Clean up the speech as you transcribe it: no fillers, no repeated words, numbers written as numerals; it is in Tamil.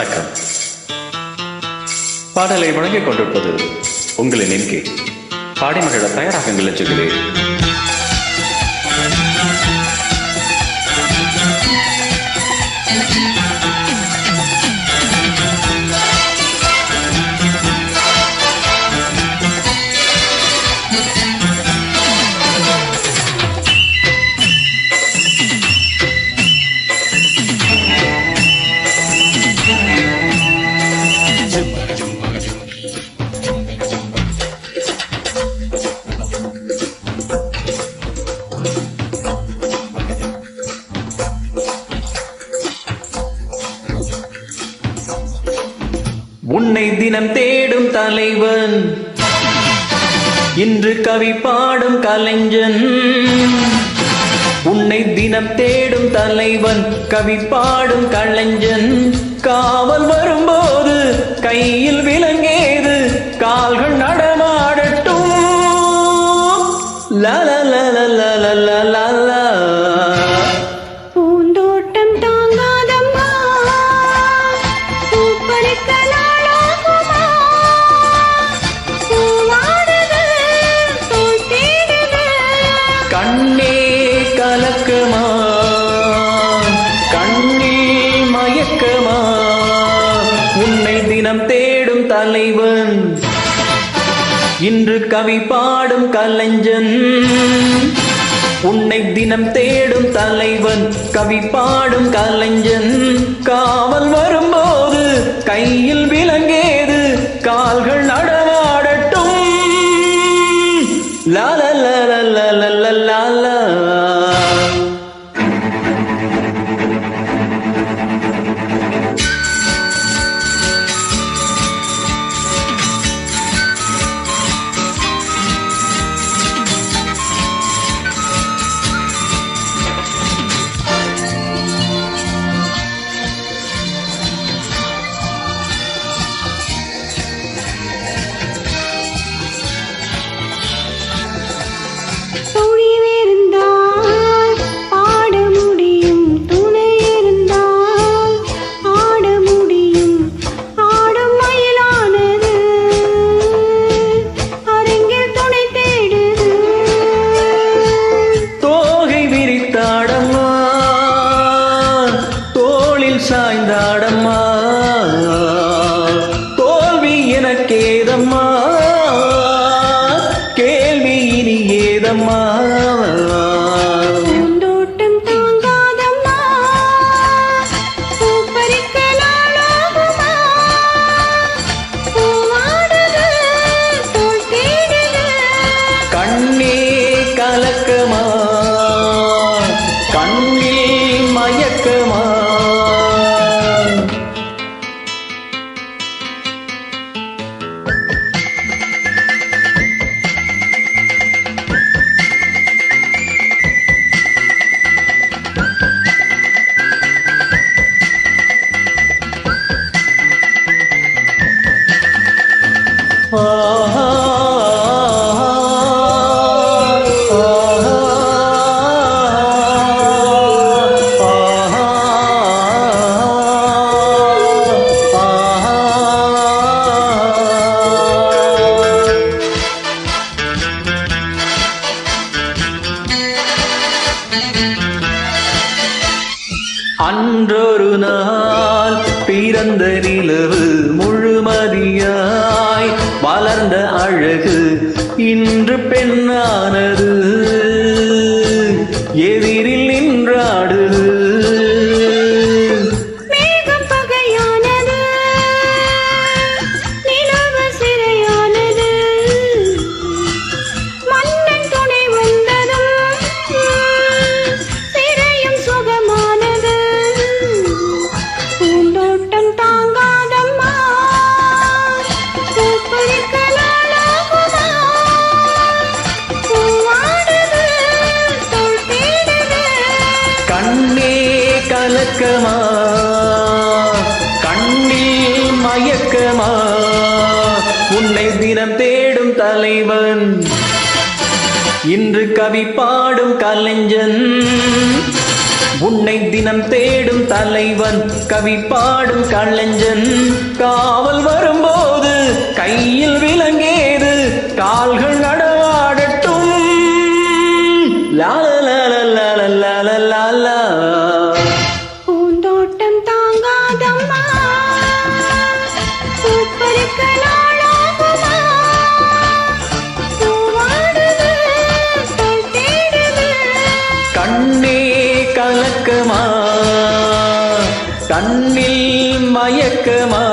வணக்கம். பாடலை வழங்கிக் கொண்டிருப்பது உங்களின் என்கே. பாடி மகிழ தயாராகுங்கள் சொல்கிறே. உன்னை தினம் தேடும் தலைவன், இன்று கவி பாடும் கலைஞன். உன்னை தினம் தேடும் தலைவன், கவி பாடும் கலைஞன். காவல் வரும்போது கையில் விலங்கேது, கால்கள் நடமாடட்டும். லல லல லல லல லல. பூந்தோட்டம் தாங்காதம்மா, பூப்பறிக்கலாம். கண்ணே கலக்கமா, கண்ணில் மயக்கமா, உன்னை தினம் தேடும் தலைவன், இன்று கவி பாடும் கலைஞன். உன்னை தினம் தேடும் தலைவன், கவி பாடும் கலைஞன். காவல் வரும்போது கையில் விலங்கேது, கால்கள் நடமாடட்டும். லால லால லால லால. சாய்ந்தாடம்மா, தோல்வி எனக்கேதம்மா, கேள்வி இனி ஏதம்மா. பூந்தோட்டம் தாங்காதம்மா, பூப்பறிக்கலாகுமா, பூவாடுது தோள் தேடுது. கண்ணே கலக்கமா, கண்ணில் மயக்கமா. அன்றொரு நாள் பிறந்த நிலவு, முழுமதியாய் வளர்ந்த அழகு, இன்று பெண்ணானது, எதிரில் நின்றாடுது. மேகம் பகையானது, நிலவு சிறையானது, மன்னன் துணை வந்ததும் சிறையும் சுகமானது. பூந்தோட்டம் தாங்காதம்மா, பூப்பறிக்கலாகுமா, பூவாடுது தோள் தேடுது. கண்ணே கலக்கமா, கண்ணில் மயக்கமா, உன்னை தினம் தேடும் தலைவன், இன்று கவி பாடும் கலைஞன். உன்னை தினம் தேடும் தலைவன் கவி பாடும் கலைஞன் காவல் வரும்போது கையில் விலங்கேது கால்கள் நடவாடட்டும் லாலா பூந்தோட்டம் தாங்காதம்மா பூப்பறிக்கலாளாகுமா பூவாடுது தோள் தேடுது கண்ணே கலக்கமா கண்ணில் மயக்கமா